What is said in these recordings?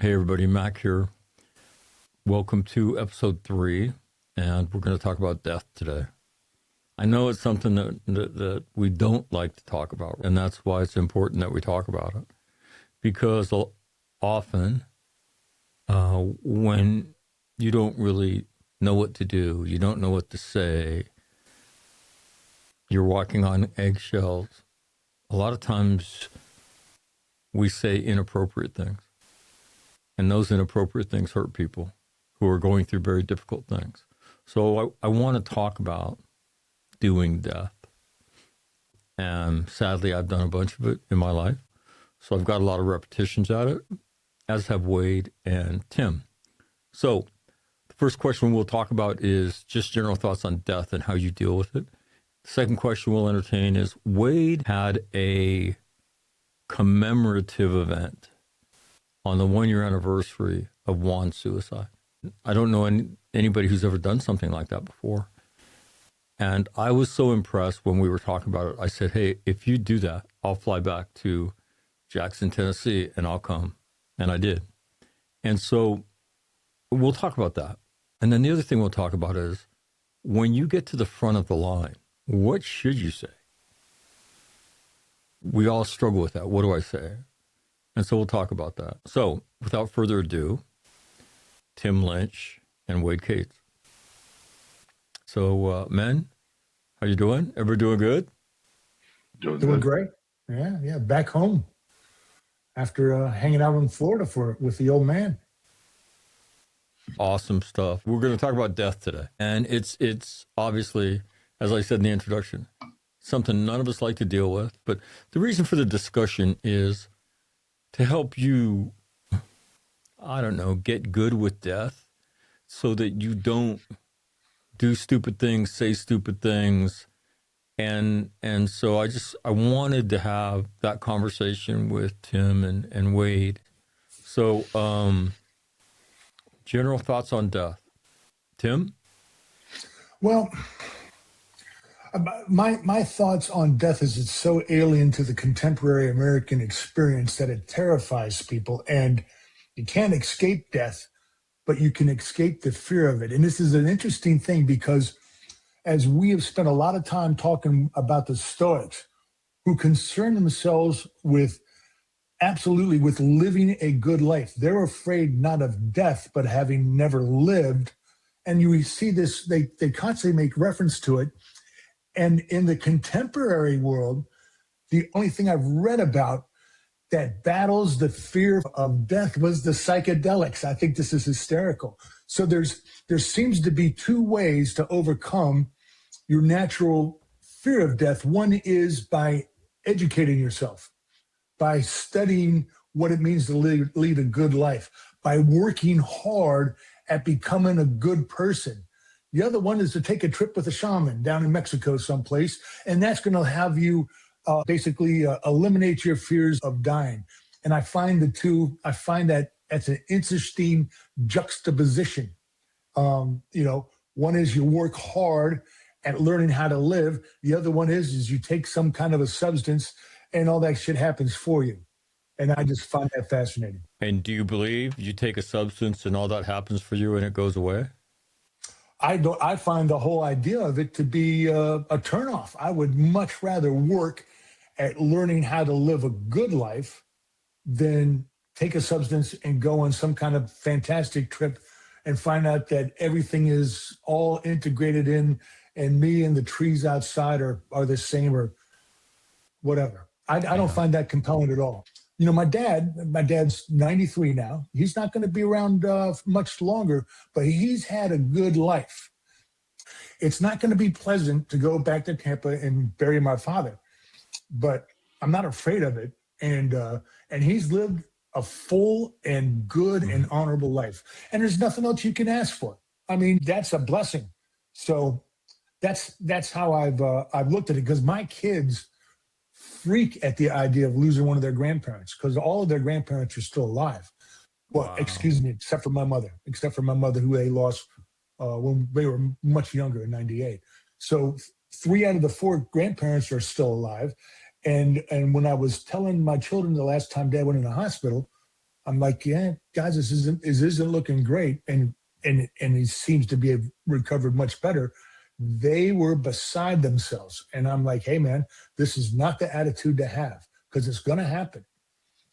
Hey everybody, Mac here. Welcome to episode 3, and we're going to talk about death today. I know it's something that we don't like to talk about, and that's why it's important that we talk about it. Because often, when you don't really know what to do, you don't know what to say, you're walking on eggshells, a lot of times we say inappropriate things. And those inappropriate things hurt people who are going through very difficult things. So I want to talk about doing death. And sadly, I've done a bunch of it in my life. So I've got a lot of repetitions at it, as have Wade and Tim. So the first question we'll talk about is just general thoughts on death and how you deal with it. The second question we'll entertain is Wade had a commemorative event on the 1-year anniversary of Juan's suicide. I don't know anybody who's ever done something like that before. And I was so impressed when we were talking about it. I said, hey, if you do that, I'll fly back to Jackson, Tennessee, and I'll come. And I did. And so we'll talk about that. And then the other thing we'll talk about is when you get to the front of the line, what should you say? We all struggle with that. What do I say? And so we'll talk about that. So without further ado, Tim Lynch and Wade Cates. So men, how you doing? Everybody doing good? Doing great. Yeah. Back home after hanging out in Florida with the old man. Awesome stuff. We're going to talk about death today. And it's obviously, as I said in the introduction, something none of us like to deal with. But the reason for the discussion is to help you, I don't know, get good with death so that you don't do stupid things, say stupid things. And so I wanted to have that conversation with Tim and Wade. So general thoughts on death. Tim? Well, my thoughts on death is it's so alien to the contemporary American experience that it terrifies people, and you can't escape death, but you can escape the fear of it. And this is an interesting thing because as we have spent a lot of time talking about the Stoics, who concern themselves with living a good life. They're afraid not of death, but having never lived. And you see this, they constantly make reference to it. And in the contemporary world, the only thing I've read about that battles the fear of death was the psychedelics. I think this is hysterical. So there seems to be two ways to overcome your natural fear of death. One is by educating yourself, by studying what it means to lead a good life, by working hard at becoming a good person. The other one is to take a trip with a shaman down in Mexico someplace, and that's going to have you basically eliminate your fears of dying. And I find that that's an interesting juxtaposition. One is you work hard at learning how to live. The other one is you take some kind of a substance and all that shit happens for you. And I just find that fascinating. And do you believe you take a substance and all that happens for you and it goes away? I find the whole idea of it to be a turnoff. I would much rather work at learning how to live a good life than take a substance and go on some kind of fantastic trip and find out that everything is all integrated in and me and the trees outside are the same or whatever. I don't find that compelling at all. You know, my dad's 93 now. He's not going to be around much longer, but he's had a good life. It's not going to be pleasant to go back to Tampa and bury my father, but I'm not afraid of it. And he's lived a full and good and honorable life. And there's nothing else you can ask for. I mean, that's a blessing. So that's how I've looked at it, because my kids freak at the idea of losing one of their grandparents, because all of their grandparents are still alive. Well, wow. Excuse me, except for my mother, who they lost when they were much younger in 98. So 3 out of the 4 grandparents are still alive. And when I was telling my children the last time Dad went in the hospital, I'm like, yeah, guys, this isn't looking great. And he seems to be recovered much better. They were beside themselves. And I'm like, hey man, this is not the attitude to have, because it's gonna happen.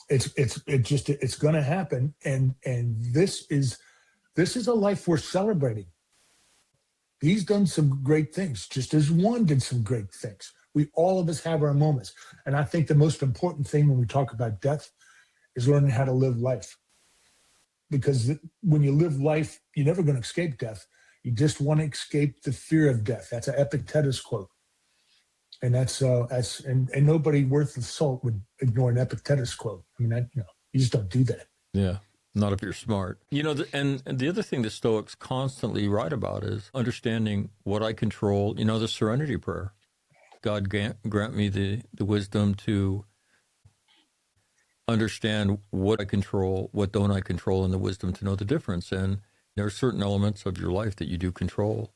It's gonna happen. And this is a life worth celebrating. He's done some great things, just as Juan did some great things. All of us have our moments. And I think the most important thing when we talk about death is learning how to live life. Because when you live life, you're never going to escape death. You just want to escape the fear of death. That's an Epictetus quote. And and nobody worth the salt would ignore an Epictetus quote. I mean, you just don't do that. Yeah. Not if you're smart. And the other thing the Stoics constantly write about is understanding what I control. The Serenity prayer. God grant me the wisdom to understand what I control, what don't I control, and the wisdom to know the difference. And there are certain elements of your life that you do control.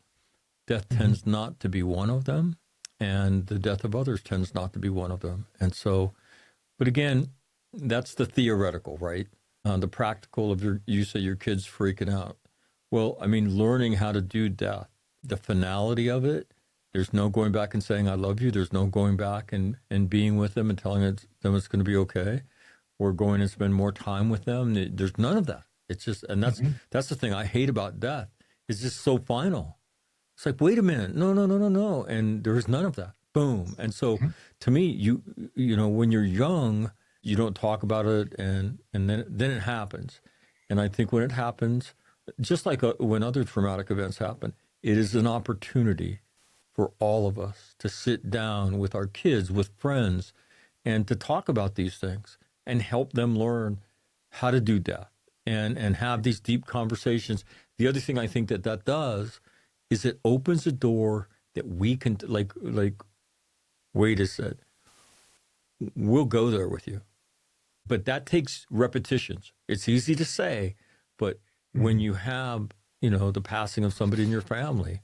Death tends not to be one of them, and the death of others tends not to be one of them. And so, but again, that's the theoretical, right? The practical of you say your kid's freaking out. Well, I mean, learning how to do death, the finality of it, there's no going back and saying, I love you. There's no going back and being with them and telling them it's going to be okay. Or going and spend more time with them. There's none of that. It's just, and that's the thing I hate about death. It's just so final. It's like, wait a minute. No. And there is none of that. Boom. And so to me, you when you're young, you don't talk about it, and then it happens. And I think when it happens, just like when other traumatic events happen, it is an opportunity for all of us to sit down with our kids, with friends, and to talk about these things and help them learn how to do death and have these deep conversations. The other thing I think that does is it opens a door that we can, like Wade has said, we'll go there with you. But that takes repetitions. It's easy to say, but when you have, the passing of somebody in your family,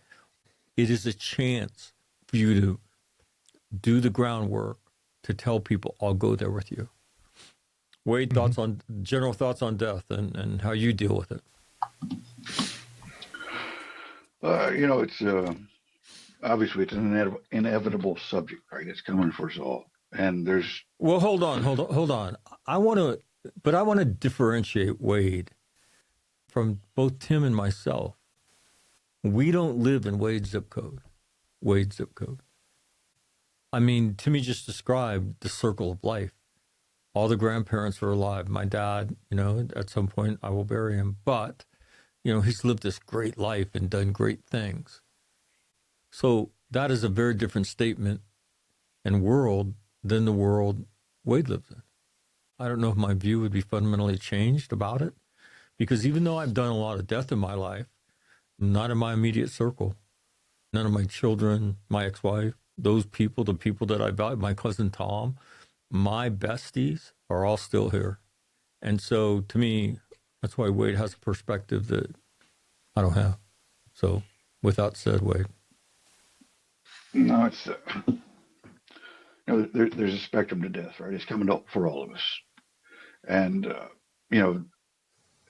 it is a chance for you to do the groundwork to tell people, I'll go there with you. Wade, general thoughts on death and how you deal with it. It's obviously it's an inevitable subject, right? It's coming for us all, and there's. Well, hold on. I want to differentiate Wade from both Tim and myself. We don't live in Wade's zip code. I mean, Timmy just described the circle of life. All the grandparents are alive. My dad, at some point I will bury him. But, he's lived this great life and done great things. So that is a very different statement and world than the world Wade lives in. I don't know if my view would be fundamentally changed about it. Because even though I've done a lot of death in my life, not in my immediate circle, none of my children, my ex-wife, those people, the people that I value, my cousin Tom, my besties are all still here. And so to me, that's why Wade has a perspective that I don't have. So with that said, Wade. No, it's, there's a spectrum to death, right? It's coming up for all of us. And,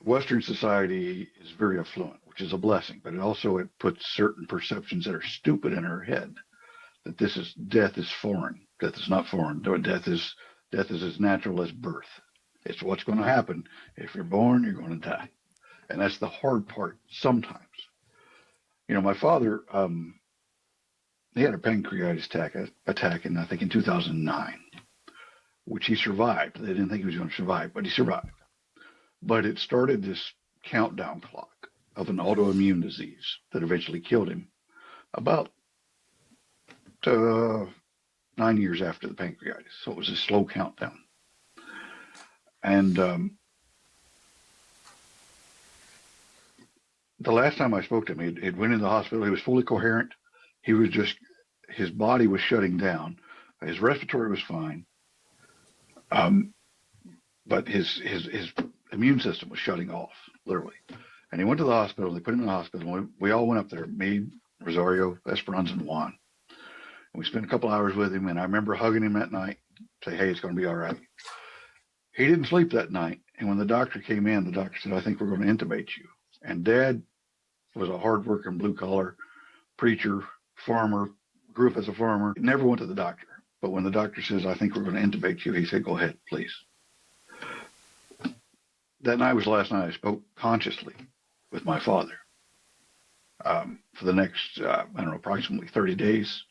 Western society is very affluent, which is a blessing, but it puts certain perceptions that are stupid in our head. That death is foreign. Death is not foreign. Death is as natural as birth. It's what's going to happen. If you're born, you're going to die. And that's the hard part sometimes. My father, he had a pancreatitis attack in, I think, in 2009, which he survived. They didn't think he was going to survive, but he survived. But it started this countdown clock of an autoimmune disease that eventually killed him about 9 years after the pancreatitis. So it was a slow countdown. And the last time I spoke to him, he went into the hospital. He was fully coherent. His body was shutting down. His respiratory was fine. But his immune system was shutting off, literally. And he went to the hospital. They put him in the hospital. We all went up there, me, Rosario, Esperanza, and Juan. And we spent a couple hours with him. And I remember hugging him that night, say, hey, it's going to be all right. He didn't sleep that night. And when the doctor came in, the doctor said, I think we're going to intubate you. And Dad was a hardworking blue collar preacher, farmer, grew up as a farmer, never went to the doctor. But when the doctor says, I think we're going to intubate you, he said, go ahead, please. That night was the last night I spoke consciously with my father. For the next, approximately 30 days,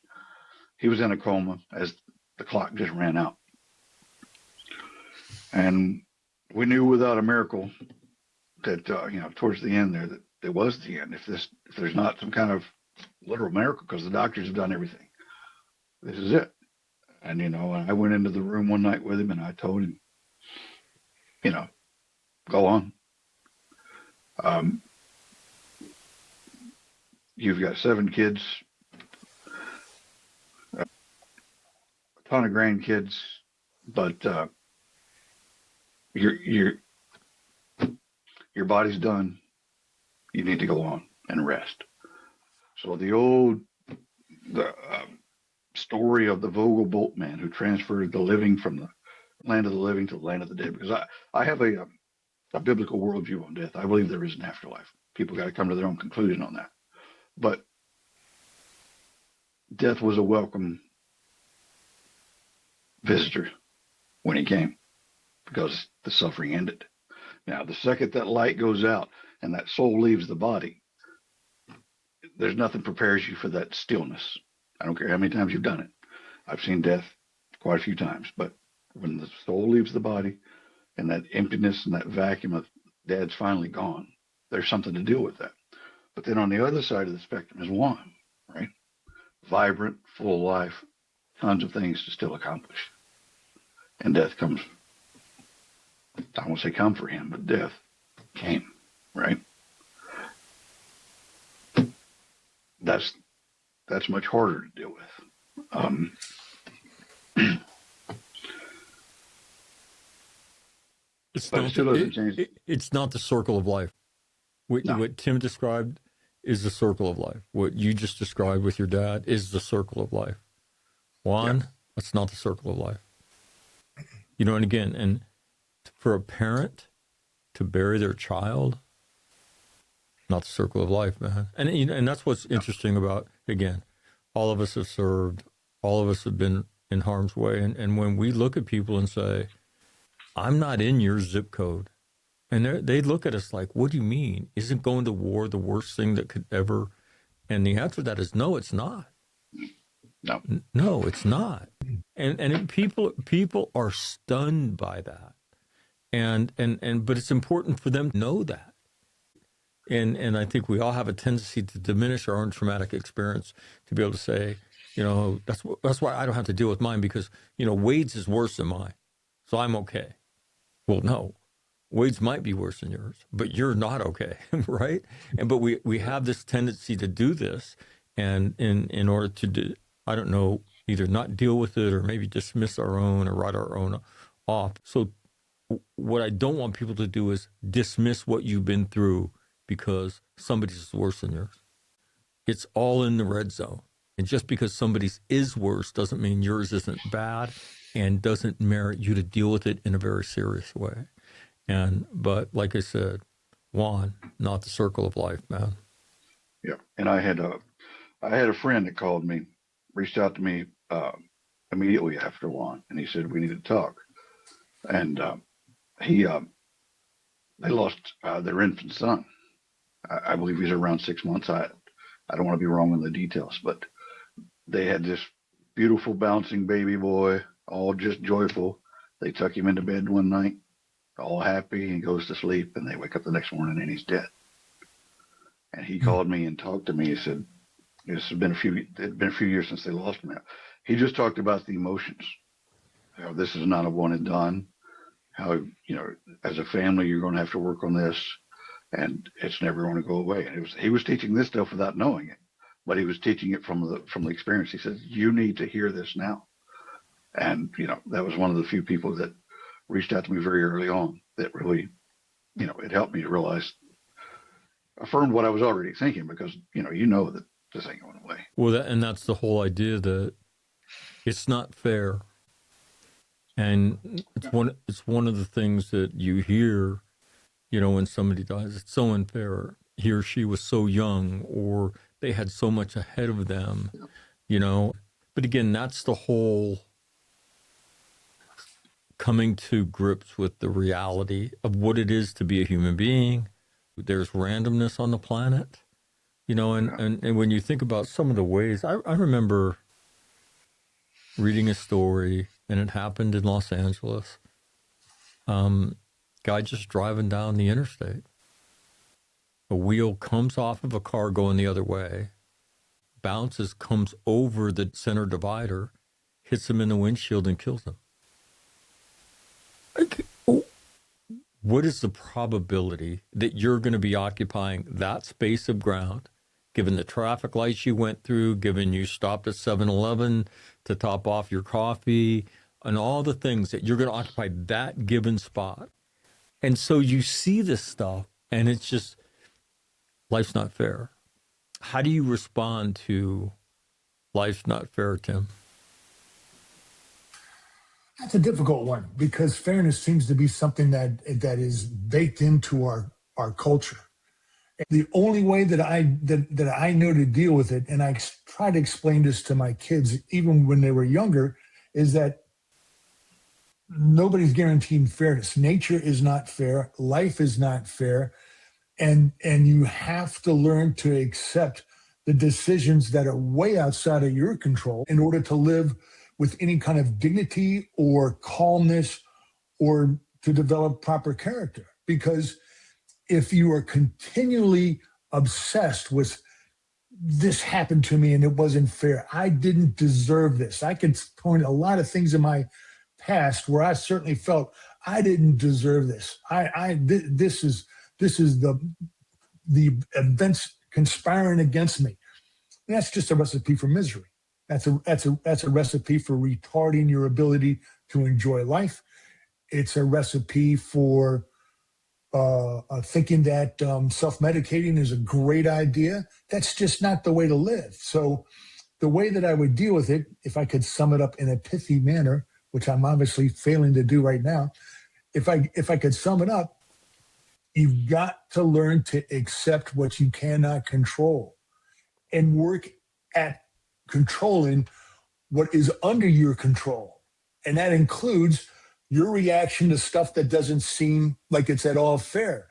he was in a coma as the clock just ran out. And we knew without a miracle that, towards the end there, that it was the end. If there's not some kind of literal miracle, because the doctors have done everything, this is it. And, I went into the room one night with him and I told him, go on. You've got 7 kids, a ton of grandkids, but your body's done. You need to go on and rest. So the story of the Vogel boatman who transferred the living from the land of the living to the land of the dead, because I have a biblical worldview on death. I believe there is an afterlife. People got to come to their own conclusion on that. But death was a welcome visitor when he came, because the suffering ended. Now, the second that light goes out and that soul leaves the body, there's nothing prepares you for that stillness. I don't care how many times you've done it. I've seen death quite a few times, but when the soul leaves the body and that emptiness and that vacuum of Dad's finally gone, there's something to deal with that. But then on the other side of the spectrum is Juan, right? Vibrant, full of life, tons of things to still accomplish. And death comes. I won't say come for him, but death came, right? That's much harder to deal with. It's not the circle of life. What Tim described is the circle of life. What you just described with your dad is the circle of life. Juan, that's not the circle of life. And again, and for a parent to bury their child, not the circle of life, man. And that's what's interesting about, again, all of us have served, all of us have been in harm's way. And when we look at people and say, I'm not in your zip code, and they look at us like, what do you mean? Isn't going to war the worst thing that could ever? And the answer to that is no, it's not. No, it's not. And people are stunned by that. But it's important for them to know that. And I think we all have a tendency to diminish our own traumatic experience, to be able to say, that's why I don't have to deal with mine, because, Wade's is worse than mine, so I'm okay. Well, no. Wade's might be worse than yours, but you're not okay, right? But we have this tendency to do this, and in order to do, I don't know, either not deal with it or maybe dismiss our own or write our own off. So what I don't want people to do is dismiss what you've been through because somebody's is worse than yours. It's all in the red zone. And just because somebody's is worse doesn't mean yours isn't bad and doesn't merit you to deal with it in a very serious way. But like I said, Juan, not the circle of life, man. Yeah. And I had a friend that called me, reached out to me immediately after Juan, and he said, we need to talk. And they lost their infant son. I believe he's around 6 months. I don't want to be wrong on the details, but they had this beautiful bouncing baby boy, all just joyful. They tuck him into bed one night, all happy, and he goes to sleep, and they wake up the next morning and he's dead. And he called me and talked to me. He said, it'd been a few years since they lost him. He just talked about the emotions. How this is not a one and done. How, as a family, you're going to have to work on this, and it's never going to go away. And he was teaching this stuff without knowing it, but he was teaching it from the experience. He said, you need to hear this now. And, that was one of the few people that reached out to me very early on that really, it helped me to realize, affirmed what I was already thinking, because, that this ain't going away. Well, that's the whole idea, that it's not fair And it's one of the things that you hear, when somebody dies. It's so unfair. He or she was so young, or they had so much ahead of them, you know. But again, that's the whole coming to grips with the reality of what it is to be a human being. There's randomness on the planet, and when you think about some of the ways, I remember reading a story, and it happened in Los Angeles. Guy just driving down the interstate. A wheel comes off of a car going the other way, bounces, comes over the center divider, hits him in the windshield, and kills him. Like, what is the probability that you're going to be occupying that space of ground, given the traffic lights you went through, given you stopped at 7-Eleven to top off your coffee, and all the things that you're going to occupy that given spot? And so you see this stuff, and it's just, life's not fair. How do you respond to life's not fair, Tim? That's a difficult one because fairness seems to be something that is baked into our culture. And the only way that I know to deal with it, and I try to explain this to my kids even when they were younger, is that nobody's guaranteed fairness. Nature is not fair. Life is not fair. And you have to learn to accept the decisions that are way outside of your control in order to live with any kind of dignity or calmness or to develop proper character. Because if you are continually obsessed with this happened to me and it wasn't fair, I didn't deserve this. I could point a lot of things in my past where I certainly felt I didn't deserve this. This is the events conspiring against me. And that's just a recipe for misery. That's a recipe for retarding your ability to enjoy life. It's a recipe for thinking that self-medicating is a great idea. That's just not the way to live. So the way that I would deal with it, if I could sum it up in a pithy manner, which I'm obviously failing to do right now, if I could sum it up, you've got to learn to accept what you cannot control and work at controlling what is under your control. And that includes your reaction to stuff that doesn't seem like it's at all fair.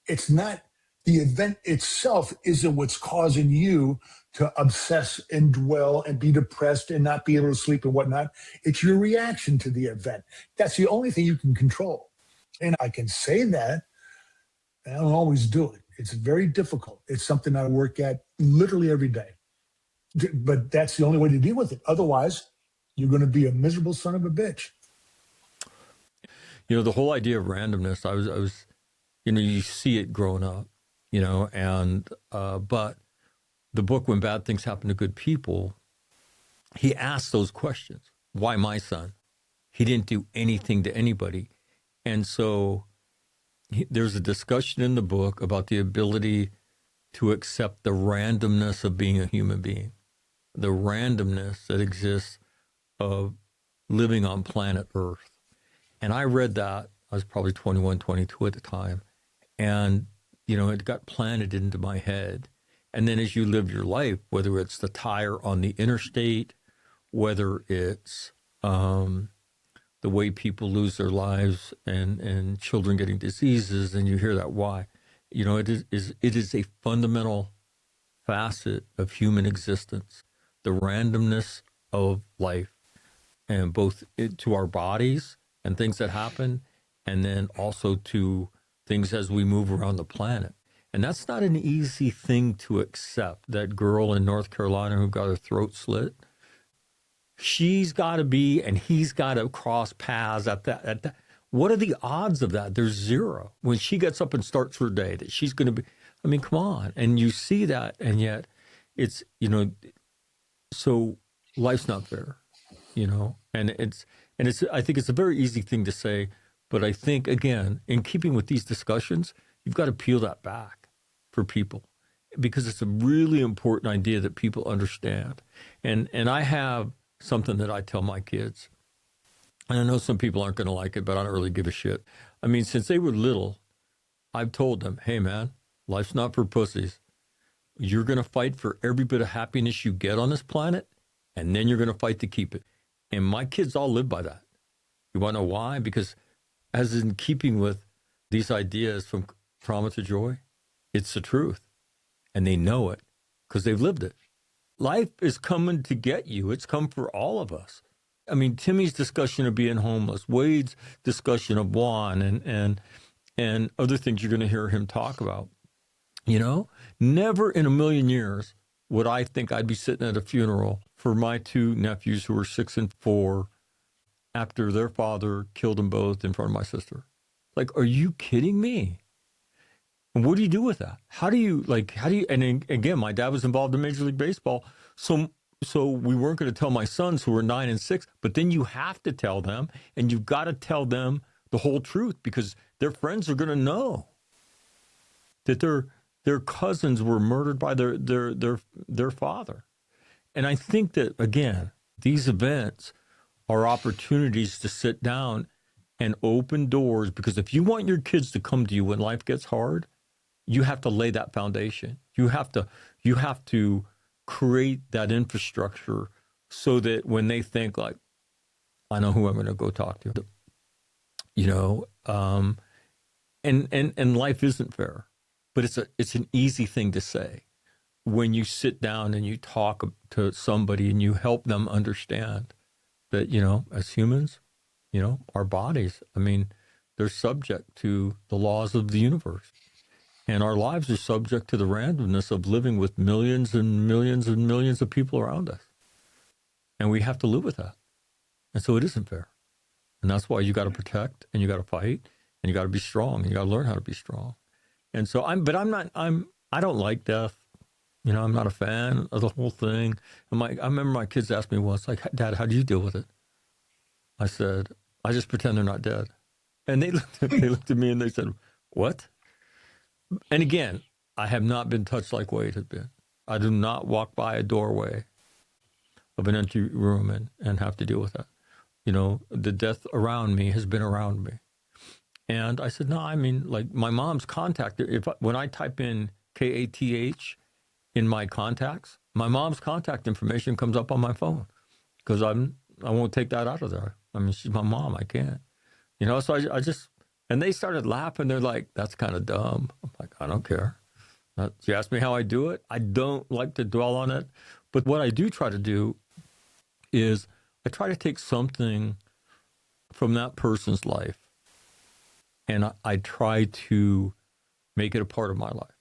It's not the event itself isn't what's causing you to obsess and dwell and be depressed and not be able to sleep and whatnot. It's your reaction to the event. That's the only thing you can control. And I can say that, and I don't always do it. It's very difficult. It's something I work at literally every day. But that's the only way to deal with it. Otherwise, you're going to be a miserable son of a bitch. The whole idea of randomness, I was, you see it growing up, and, but the book, When Bad Things Happen to Good People, he asked those questions. Why my son? He didn't do anything to anybody. And so there's a discussion in the book about the ability to accept the randomness of being a human being, the randomness that exists of living on planet Earth. And I read that, I was probably 21, 22 at the time, and, it got planted into my head. And then as you live your life, whether it's the tire on the interstate, whether it's the way people lose their lives and children getting diseases, and you hear that why, it is a fundamental facet of human existence, the randomness of life, and both to our bodies and things that happen, and then also to things as we move around the planet. And that's not an easy thing to accept. That girl in North Carolina who got her throat slit, she's got to be, and he's got to cross paths at that. What are the odds of that? There's zero. When she gets up and starts her day, that she's going to be, come on. And you see that, and yet it's, so life's not fair, and I think it's a very easy thing to say, but I think, again, in keeping with these discussions, you've got to peel that back for people, because it's a really important idea that people understand. And I have something that I tell my kids. And I know some people aren't going to like it, but I don't really give a shit. I mean, since they were little, I've told them, hey, man, life's not for pussies. You're going to fight for every bit of happiness you get on this planet, and then you're going to fight to keep it. And my kids all live by that. You want to know why? Because as in keeping with these ideas from trauma to joy, it's the truth. And they know it because they've lived it. Life is coming to get you. It's come for all of us. I mean, Timmy's discussion of being homeless, Wade's discussion of Juan, and other things you're going to hear him talk about. You know, never in a million years would I think I'd be sitting at a funeral for my two nephews who were 6 and 4 after their father killed them both in front of my sister. Like, are you kidding me? And what do you do with that? How do you, and again, my dad was involved in Major League Baseball. So we weren't going to tell my sons who were 9 and 6, but then you have to tell them, and you've got to tell them the whole truth because their friends are going to know that their cousins were murdered by their father. And I think that, again, these events are opportunities to sit down and open doors, because if you want your kids to come to you when life gets hard, you have to lay that foundation. You have to create that infrastructure so that when they think like, I know who I'm going to go talk to, you know, and life isn't fair, but it's an easy thing to say when you sit down and you talk to somebody and you help them understand that, you know, as humans, you know, our bodies, I mean, they're subject to the laws of the universe. And our lives are subject to the randomness of living with millions and millions and millions of people around us. And we have to live with that. And so it isn't fair. And that's why you got to protect and you got to fight and you got to be strong and you got to learn how to be strong. And so I don't like death. You know, I'm not a fan of the whole thing. And I remember my kids asked me once, like, Dad, how do you deal with it? I said, I just pretend they're not dead. And they looked at me and they said, what? And again, I have not been touched like Wade had been. I do not walk by a doorway of an empty room and have to deal with that. You know, the death around me has been around me. And I said, no, I mean, like my mom's contact, when I type in KATH in my contacts, my mom's contact information comes up on my phone because I won't take that out of there. I mean, she's my mom. I can't. You know, so I just, and they started laughing. They're like, that's kind of dumb. I'm like, I don't care. You ask me how I do it. I don't like to dwell on it. But what I do try to do is I try to take something from that person's life and I try to make it a part of my life.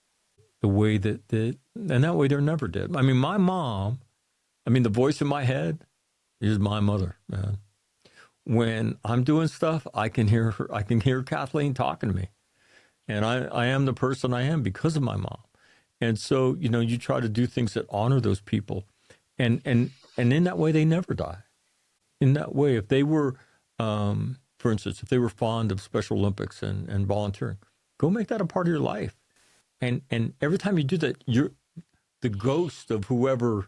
The way and that way they're never dead. I mean, my mom, the voice in my head is my mother, man. When I'm doing stuff, I can hear her. I can hear Kathleen talking to me. And I am the person I am because of my mom. And so, you know, you try to do things that honor those people. And in that way, they never die. In that way, if they were, for instance, if they were fond of Special Olympics and volunteering, go make that a part of your life. And every time you do that, you're the ghost of whoever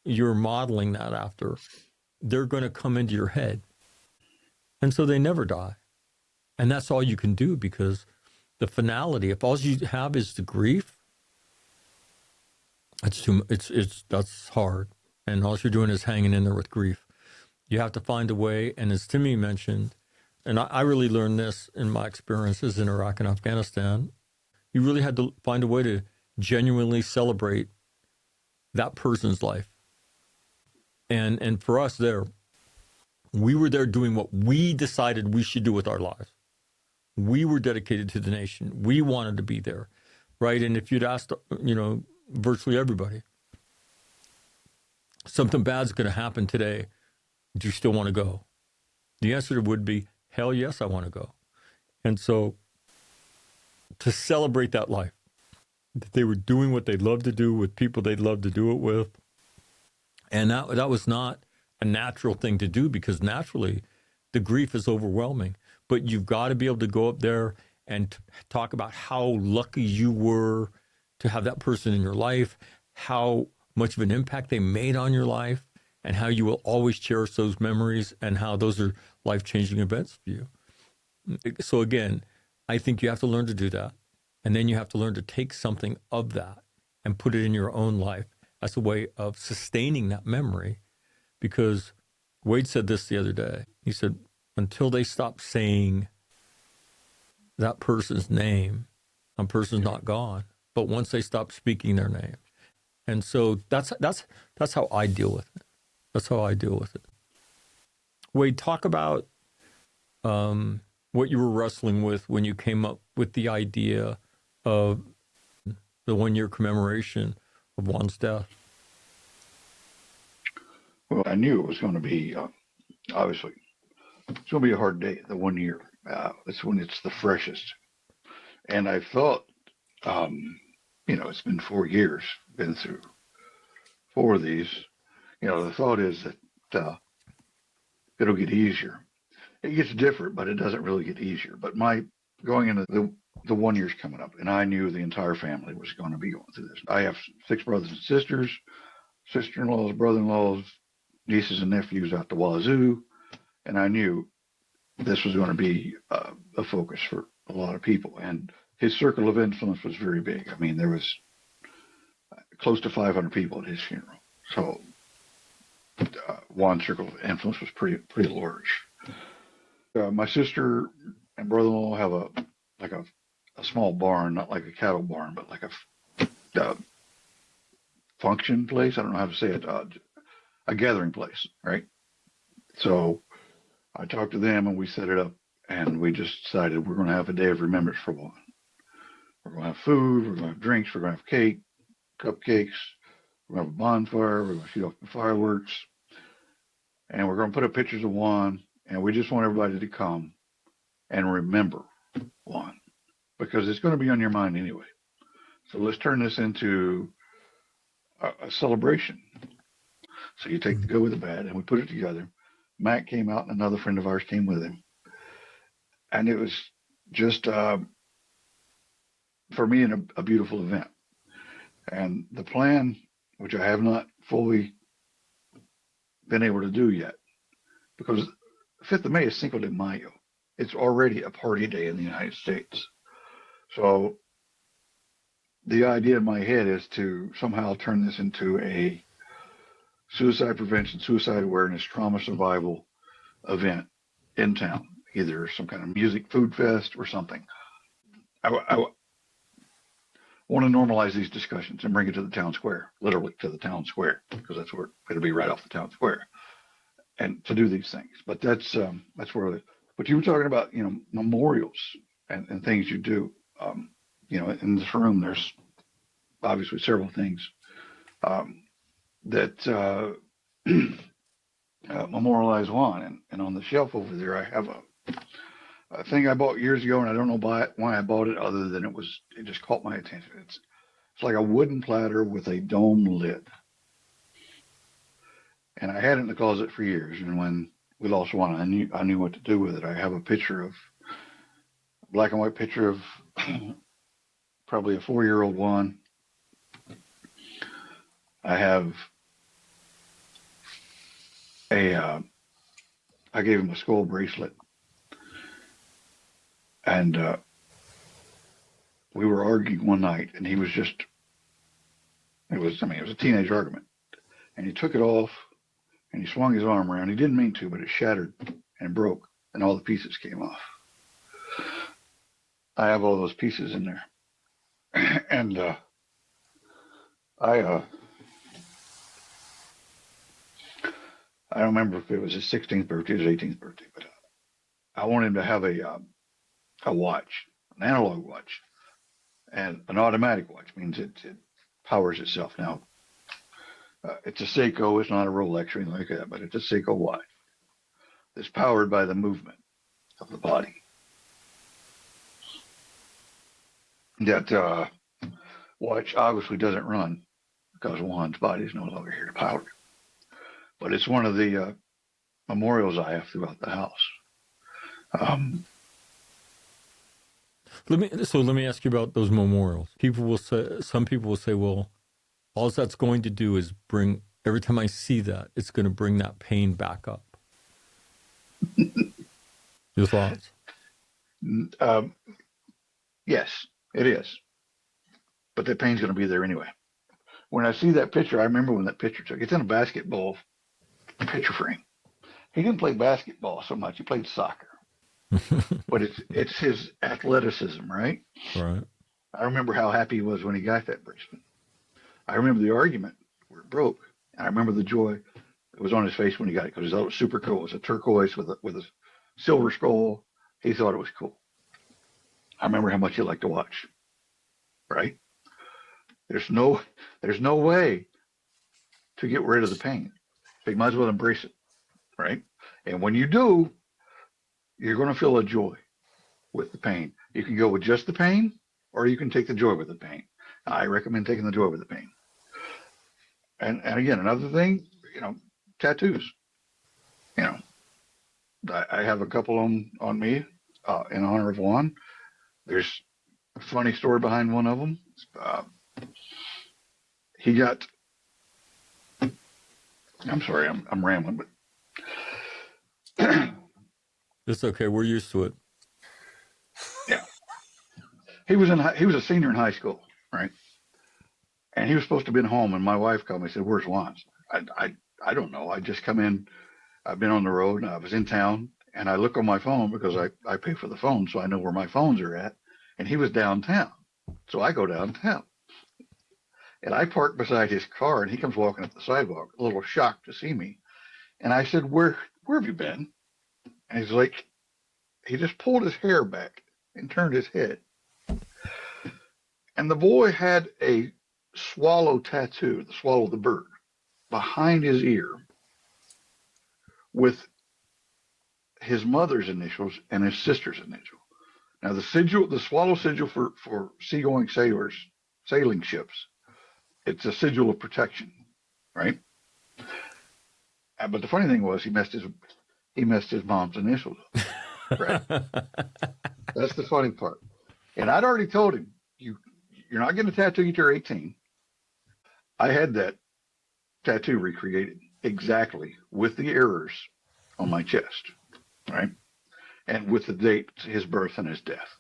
you're modeling that after, they're going to come into your head. And so they never die. And that's all you can do, because the finality, if all you have is the grief, that's hard. And all you're doing is hanging in there with grief. You have to find a way. And as Timmy mentioned, and I really learned this in my experiences in Iraq and Afghanistan, you really had to find a way to genuinely celebrate that person's life. And for us there, we were there doing what we decided we should do with our lives. We were dedicated to the nation. We wanted to be there, right? And if you'd asked, you know, virtually everybody, something bad's going to happen today, do you still want to go? The answer would be, hell yes, I want to go. And so to celebrate that life, that they were doing what they loved to do with people they'd love to do it with, and that was not a natural thing to do, because naturally the grief is overwhelming. But you've got to be able to go up there and talk about how lucky you were to have that person in your life, how much of an impact they made on your life, and how you will always cherish those memories and how those are life-changing events for you. So again, I think you have to learn to do that. And then you have to learn to take something of that and put it in your own life as a way of sustaining that memory. Because Wade said this the other day. He said, until they stop saying that person's name, that person's not gone. But once they stop speaking their name. And so that's how I deal with it. That's how I deal with it. Wade, talk about what you were wrestling with when you came up with the idea of the 1-year commemoration of Juan's death. Well, I knew it was going to be, obviously, it's going to be a hard day, the 1 year. It's when it's the freshest. And I thought, it's been 4 years, been through 4 of these. The thought is that it'll get easier. It gets different, but it doesn't really get easier. But going into the 1 year's coming up, and I knew the entire family was going to be going through this. I have 6 brothers and sisters, sister-in-laws, brother-in-laws, nieces and nephews out the wazoo, and I knew this was going to be a focus for a lot of people. And his circle of influence was very big. I mean, there was close to 500 people at his funeral. So Juan's circle of influence was pretty large. My sister and brother-in-law have a small barn, not like a cattle barn, but like a function place. I don't know how to say it. A gathering place, right? So I talked to them and we set it up, and we just decided we're going to have a day of remembrance for Juan. We're going to have food, we're going to have drinks, we're going to have cake, cupcakes, we're going to have a bonfire, we're going to shoot off the fireworks, and we're going to put up pictures of Juan, and we just want everybody to come and remember Juan, because it's going to be on your mind anyway. So let's turn this into a celebration. So you take the good with the bad, and we put it together. Matt came out, and another friend of ours came with him. And it was just, for me, a beautiful event. And the plan, which I have not fully been able to do yet, because 5th of May is Cinco de Mayo. It's already a party day in the United States. So the idea in my head is to somehow turn this into a suicide prevention, suicide awareness, trauma survival event in town, either some kind of music food fest or something. I want to normalize these discussions and bring it to the town square, literally to the town square, because that's where it'll be, right off the town square, and to do these things. But that's where. But you were talking about memorials and things you do. In this room, there's obviously several things that memorialize Juan. And on the shelf over there, I have a thing I bought years ago, and I don't know why I bought it, other than it just caught my attention. It's like a wooden platter with a dome lid. And I had it in the closet for years. And when we lost Juan, I knew what to do with it. I have a black and white picture of probably a 4-year-old Juan. I have I gave him a skull bracelet, and we were arguing one night, and it was a teenage argument, and he took it off, and he swung his arm around. He didn't mean to, but it shattered and broke, and all the pieces came off. I have all those pieces in there, and I don't remember if it was his 16th birthday or his 18th birthday, but I want him to have a watch, an analog watch, and an automatic watch. Means it powers itself. Now, it's a Seiko. It's not a Rolex or anything like that, but it's a Seiko watch that's powered by the movement of the body. That watch obviously doesn't run because Juan's body is no longer here to power it. But it's one of the memorials I have throughout the house. Let me ask you about those memorials. Some people will say, well, all that's going to do is bring every time I see that, it's going to bring that pain back up. Your thoughts? Yes, it is. But the pain's going to be there anyway. When I see that picture, I remember when that picture took. It's in a basketball picture frame. He didn't play basketball so much. He played soccer. But it's his athleticism, right? Right. I remember how happy he was when he got that bracelet. I remember the argument where it broke. And I remember the joy that was on his face when he got it because he thought it was super cool. It was a turquoise with a silver skull. He thought it was cool. I remember how much he liked to watch. Right? There's no way to get rid of the pain. So you might as well embrace it. Right? And when you do, you're going to feel a joy with the pain. You can go with just the pain, or you can take the joy with the pain. I recommend taking the joy with the pain. And again, another thing, tattoos. I have a couple on me in honor of Juan. There's a funny story behind one of them. He got. I'm sorry, I'm rambling, but It's okay. We're used to it. yeah, he was a senior in high school, right? And he was supposed to have been home, and my wife called me and said, "Where's Juan?" I don't know. I just come in. I've been on the road, and I was in town, and I look on my phone because I pay for the phone, so I know where my phones are at. And he was downtown, so I go downtown, and I park beside his car, and he comes walking up the sidewalk, a little shocked to see me. And I said, "Where have you been?" And he's like, he just pulled his hair back and turned his head, and the boy had a swallow tattoo, the swallow the bird, behind his ear with his mother's initials and his sister's initial. Now the swallow sigil for seagoing sailors, sailing ships, it's a sigil of protection, right? But the funny thing was he messed his mom's initials up, right? That's the funny part. And I'd already told him, you're not getting a tattoo until you're 18. I had that tattoo recreated exactly with the errors on my chest, right? And with the date, his birth and his death.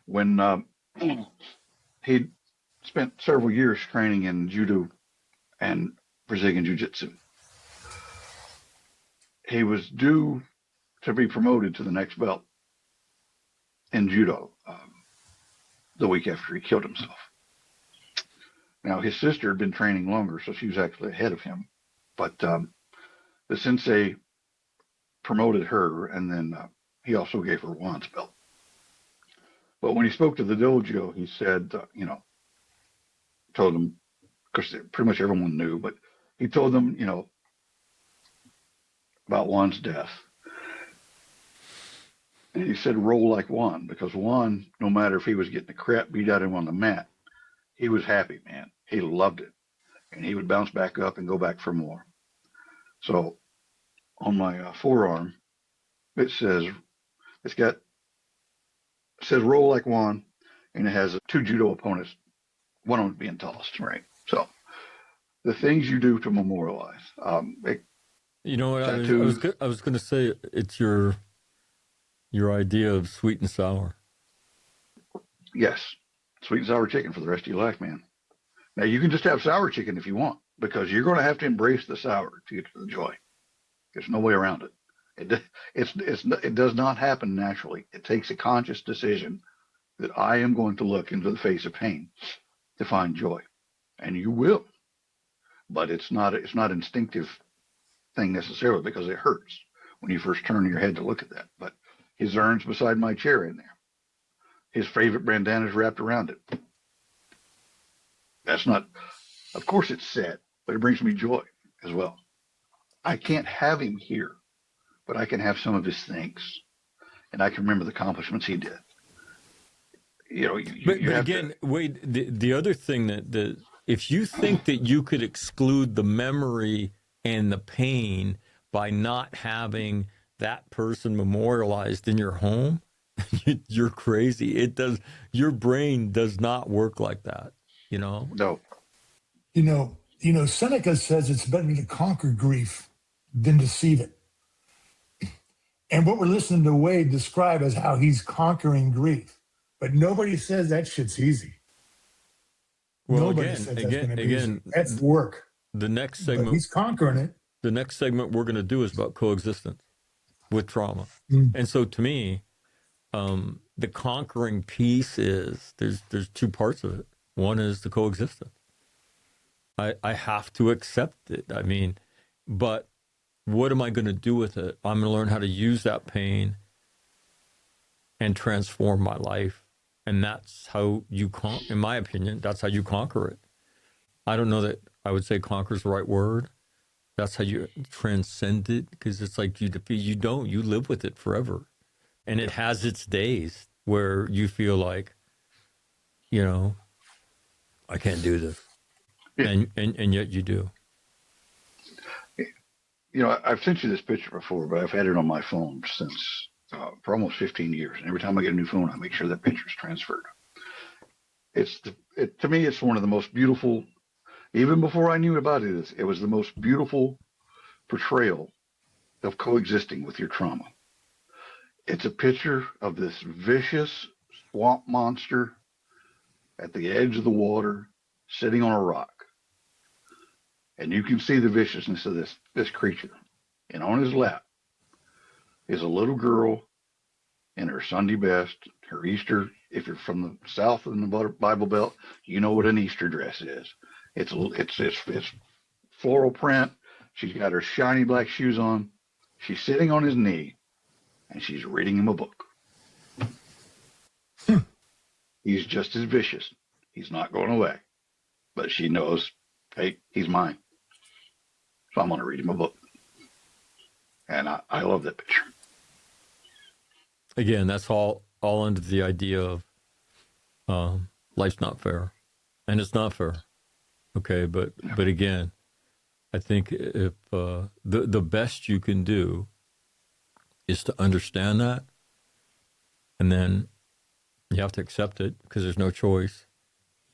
When he spent several years training in judo and Brazilian jiu-jitsu, he was due to be promoted to the next belt in judo the week after he killed himself. Now, his sister had been training longer, so she was actually ahead of him. But the sensei promoted her, and then he also gave her Juan's belt. But when he spoke to the dojo, he said, told them, because pretty much everyone knew, but he told them, about Juan's death. And he said, roll like Juan, because Juan, no matter if he was getting the crap beat out of him on the mat, he was happy, man. He loved it. And he would bounce back up and go back for more. So on my forearm, it says roll like Juan, and it has two judo opponents, one of them being tossed, right? So the things you do to memorialize. You know what? Tattoos. I was going to say it's your idea of sweet and sour. Yes, sweet and sour chicken for the rest of your life, man. Now you can just have sour chicken if you want, because you're going to have to embrace the sour to get to the joy. There's no way around it. It does not happen naturally. It takes a conscious decision that I am going to look into the face of pain to find joy, and you will. But it's not instinctive thing necessarily, because it hurts when you first turn your head to look at that. But his urn's beside my chair in there. His favorite bandana is wrapped around it. That's not, of course it's sad, but it brings me joy as well. I can't have him here, but I can have some of his things, and I can remember the accomplishments he did. But again, Wade, the other thing that if you think that you could exclude the memory and the pain by not having that person memorialized in your home, you're crazy. Your brain does not work like that, No. Seneca says it's better to conquer grief than deceive it. And what we're listening to Wade describe as how he's conquering grief. But nobody says that shit's easy. Well, Nobody says that's going to be easy. again, That's work. the next But segment, he's conquering it. the next segment we're going to do is about coexistence with trauma. Mm. And so to me, the conquering piece is there's two parts of it. One is the coexistence. I have to accept it. I mean, but what am I going to do with it? I'm going to learn how to use that pain and transform my life. And that's how you, in my opinion, that's how you conquer it. I don't know that I would say conquer is the right word. That's how you transcend it, because it's like you live with it forever. And it has its days where you feel like, I can't do this. Yeah. And yet you do. I've sent you this picture before, but I've had it on my phone since for almost 15 years. And every time I get a new phone, I make sure that picture's transferred. To me, it's one of the most beautiful, even before I knew about it was the most beautiful portrayal of coexisting with your trauma. It's a picture of this vicious swamp monster at the edge of the water, sitting on a rock. And you can see the viciousness of this creature. And on his lap is a little girl in her Sunday best, her Easter. If you're from the South in the Bible Belt, you know what an Easter dress is. It's floral print. She's got her shiny black shoes on. She's sitting on his knee, and she's reading him a book. He's just as vicious. He's not going away. But she knows, hey, he's mine. So I'm going to read him a book. And I love that picture. Again, that's all under the idea of life's not fair. And it's not fair. Okay, but again, I think if the best you can do is to understand that, and then you have to accept it because there's no choice.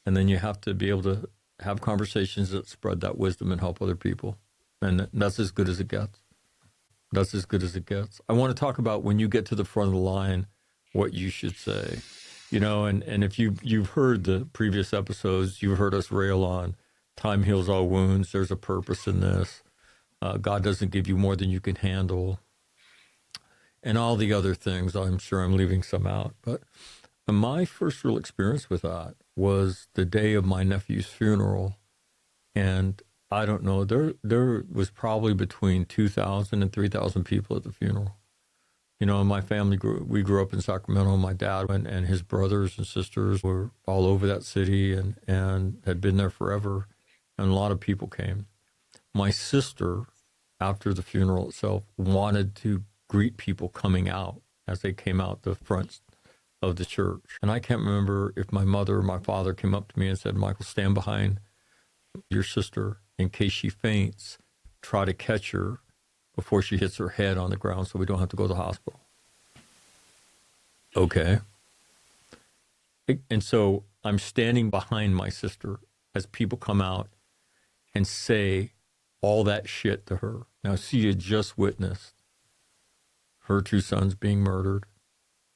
And then you have to be able to have conversations that spread that wisdom and help other people. And that's as good as it gets. That's as good as it gets. I want to talk about when you get to the front of the line, what you should say. And if you've heard the previous episodes, you've heard us rail on time heals all wounds. There's a purpose in this. God doesn't give you more than you can handle. And all the other things. I'm sure I'm leaving some out. But my first real experience with that was the day of my nephew's funeral. And I don't know, there was probably between 2,000 and 3,000 people at the funeral. My family we grew up in Sacramento. My dad and his brothers and sisters were all over that city and had been there forever. And a lot of people came. My sister, after the funeral itself, wanted to greet people coming out as they came out the front of the church. And I can't remember if my mother or my father came up to me and said, Michael, stand behind your sister in case she faints. Try to catch her before she hits her head on the ground so we don't have to go to the hospital. Okay. And so I'm standing behind my sister as people come out and say all that shit to her. Now, she had just witnessed her two sons being murdered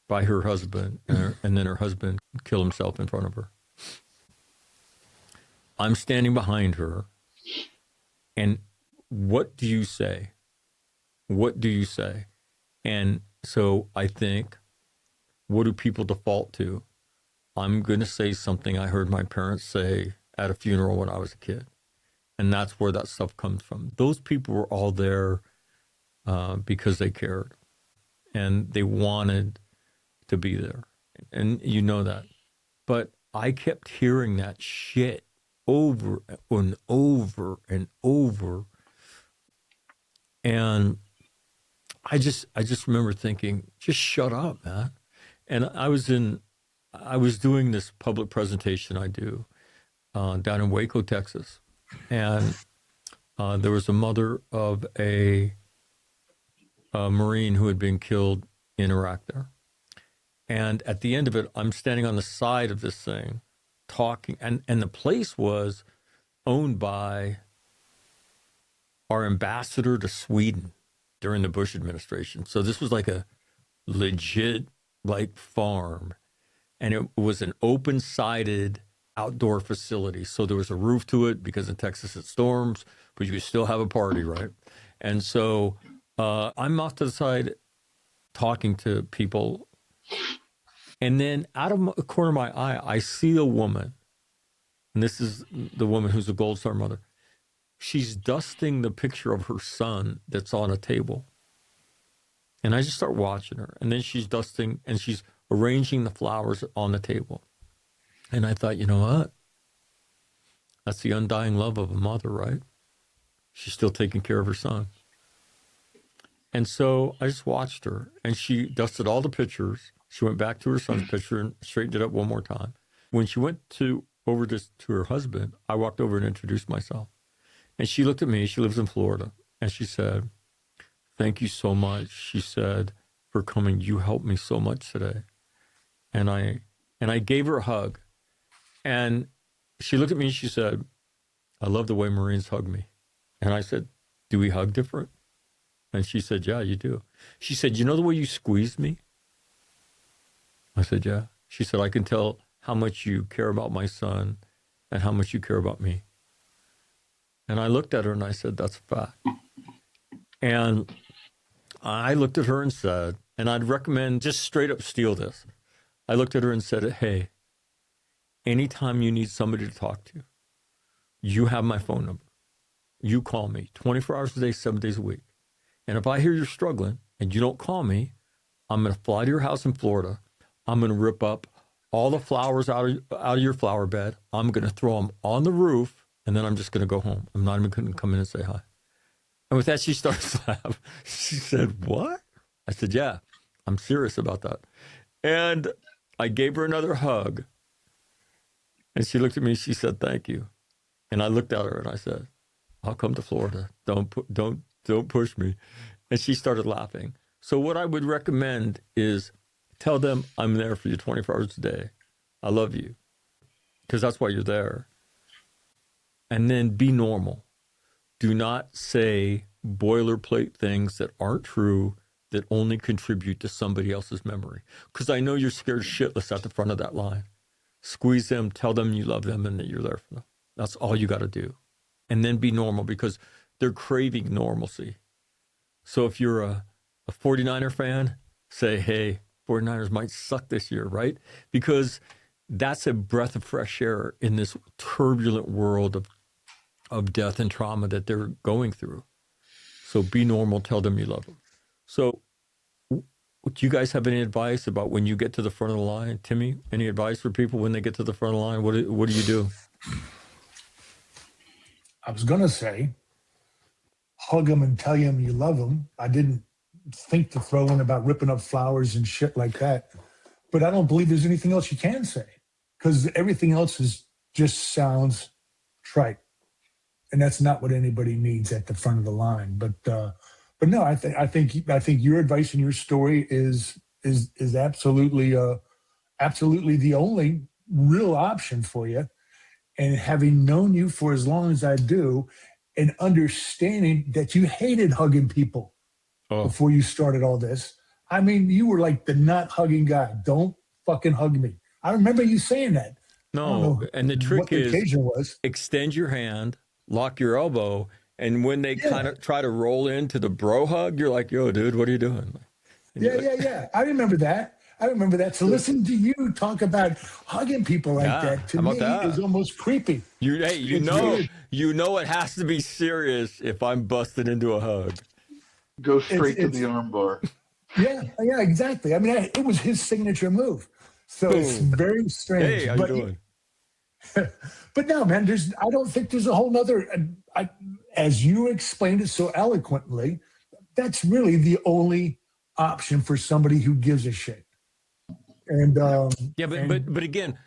by her husband, and then her husband killed himself in front of her. I'm standing behind her, and what do you say? What do you say? And so I think, what do people default to? I'm going to say something I heard my parents say at a funeral when I was a kid. And that's where that stuff comes from. Those people were all there because they cared. And they wanted to be there. And you know that. But I kept hearing that shit over and over and over. And I just remember thinking, just shut up, man. And I was doing this public presentation I do down in Waco, Texas. And there was a mother of a Marine who had been killed in Iraq there. And at the end of it, I'm standing on the side of this thing talking. And the place was owned by our ambassador to Sweden during the Bush administration. So this was like a legit like farm, and it was an open-sided outdoor facility. So there was a roof to it because in Texas it storms, but you could still have a party, right? And so I'm off to the side talking to people, and then out of the corner of my eye, I see a woman, and this is the woman who's a Gold Star mother. She's dusting the picture of her son that's on a table. And I just start watching her. And then she's dusting and she's arranging the flowers on the table. And I thought, you know what? That's the undying love of a mother, right? She's still taking care of her son. And so I just watched her, and she dusted all the pictures. She went back to her son's picture and straightened it up one more time. When she went over to her husband, I walked over and introduced myself. And she looked at me. She lives in Florida. And she said, "Thank you so much," she said, "for coming. You helped me so much today." And I gave her a hug. And she looked at me and she said, "I love the way Marines hug me." And I said, "Do we hug different?" And she said, "Yeah, you do." She said, "You know the way you squeezed me?" I said, "Yeah." She said, "I can tell how much you care about my son and how much you care about me." And I looked at her and I said, "That's a fact." And I looked at her and said, and I'd recommend just straight up steal this. I looked at her and said, "Hey, anytime you need somebody to talk to, you have my phone number. You call me 24 hours a day, 7 days a week. And if I hear you're struggling and you don't call me, I'm going to fly to your house in Florida. I'm going to rip up all the flowers out of your flower bed. I'm going to throw them on the roof, and then I'm just going to go home. I'm not even going to come in and say hi." And with that, she started to laugh. She said, "What?" I said, "Yeah, I'm serious about that." And I gave her another hug. And she looked at me. She said, "Thank you." And I looked at her and I said, "I'll come to Florida. Don't push me." And she started laughing. So what I would recommend is tell them I'm there for you 24 hours a day. I love you, because that's why you're there. And then be normal. Do not say boilerplate things that aren't true, that only contribute to somebody else's memory. Because I know you're scared shitless at the front of that line. Squeeze them, tell them you love them and that you're there for them. That's all you got to do. And then be normal, because they're craving normalcy. So if you're a 49er fan, say, "Hey, 49ers might suck this year," right? Because that's a breath of fresh air in this turbulent world of death and trauma that they're going through. So be normal, tell them you love them. So do you guys have any advice about when you get to the front of the line? Timmy, any advice for people when they get to the front of the line? What do you do? I was going to say, hug them and tell them you love them. I didn't think to throw in about ripping up flowers and shit like that. But I don't believe there's anything else you can say, because everything else just sounds trite. And that's not what anybody needs at the front of the line. But no, I think your advice and your story is absolutely the only real option for you. And having known you for as long as I do, and understanding that you hated hugging people before you started all this. I mean, you were like the not hugging guy. Don't fucking hug me. I remember you saying that. No, and the trick is occasion was. Extend your hand, lock your elbow, and when they kind of try to roll into the bro hug, you're like, "Yo, dude, what are you doing?" And Yeah. I remember that. So listen to you talk about hugging people like that. To me, is almost creepy. You know it has to be serious if I'm busted into a hug. Go straight to the armbar. Yeah, exactly. I mean, it was his signature move. So it's very strange. Hey, how you doing? But no, man, I don't think there's a whole nother, as you explained it so eloquently, that's really the only option for somebody who gives a shit. And but again,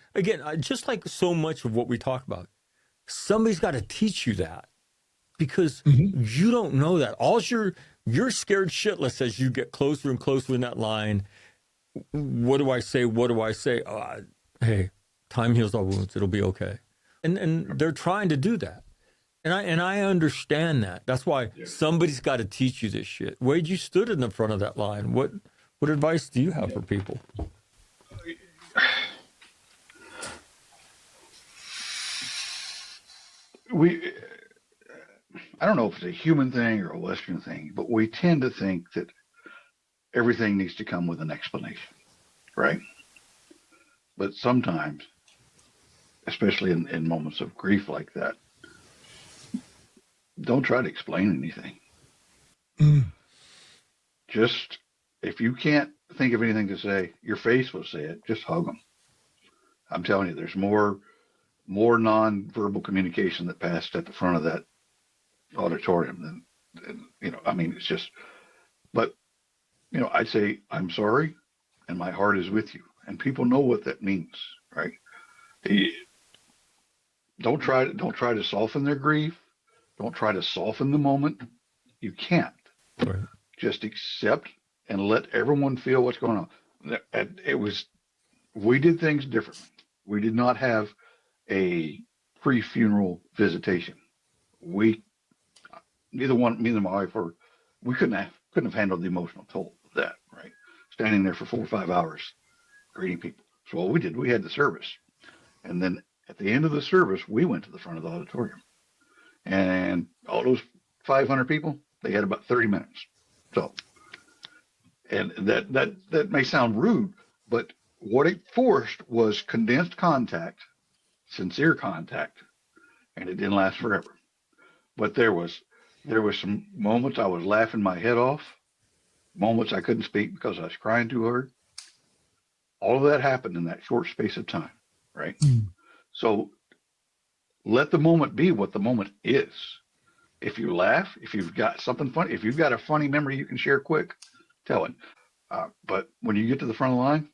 just like so much of what we talk about, somebody's got to teach you that, because you don't know that. All you're scared shitless as you get closer and closer in that line. What do I say? What do I say? Hey, time heals all wounds. It'll be okay. And they're trying to do that. And I understand that. That's why somebody's got to teach you this shit. Wade, you stood in the front of that line. What advice do you have for people? I don't know if it's a human thing or a Western thing, but we tend to think that everything needs to come with an explanation, right? But sometimes, especially in moments of grief like that, don't try to explain anything. Mm. Just, if you can't think of anything to say, your face will say it. Just hug them. I'm telling you, there's more non-verbal communication that passed at the front of that auditorium than I mean, it's just, but I'd say, I'm sorry, and my heart is with you, and people know what that means, right? Don't try to soften their grief. Don't try to soften the moment. You can't. Right. Just accept and let everyone feel what's going on. We did things differently. We did not have a pre-funeral visitation. Neither me nor my wife we couldn't have handled the emotional toll of that, right? Standing there for 4 or 5 hours greeting people. So what we did, we had the service. And then at the end of the service, we went to the front of the auditorium. And all those 500 people, they had about 30 minutes. So, and that may sound rude, but what it forced was condensed contact, sincere contact, and it didn't last forever. But there was some moments I was laughing my head off, moments I couldn't speak because I was crying too hard. All of that happened in that short space of time, right? Mm. So let the moment be what the moment is. If you laugh, if you've got something funny, if you've got a funny memory you can share quick, tell it. But when you get to the front of the line,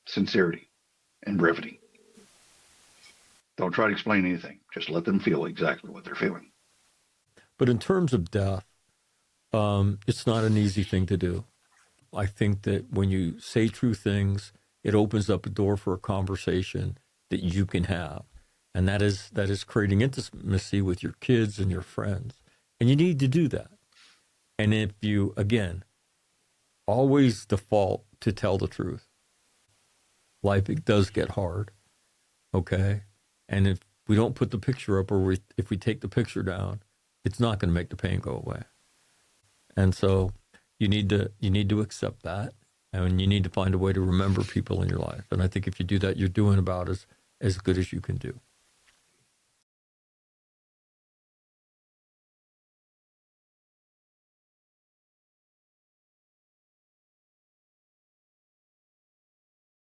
sincerity and brevity. Don't try to explain anything. Just let them feel exactly what they're feeling. But in terms of death, it's not an easy thing to do. I think that when you say true things, it opens up a door for a conversation that you can have. And that is creating intimacy with your kids and your friends. And you need to do that. And if you, again, always default to tell the truth, life, it does get hard. Okay? And if we don't put the picture up, or if we take the picture down, it's not going to make the pain go away. And so you need to accept that, and you need to find a way to remember people in your life. And I think if you do that, you're doing about as good as you can do.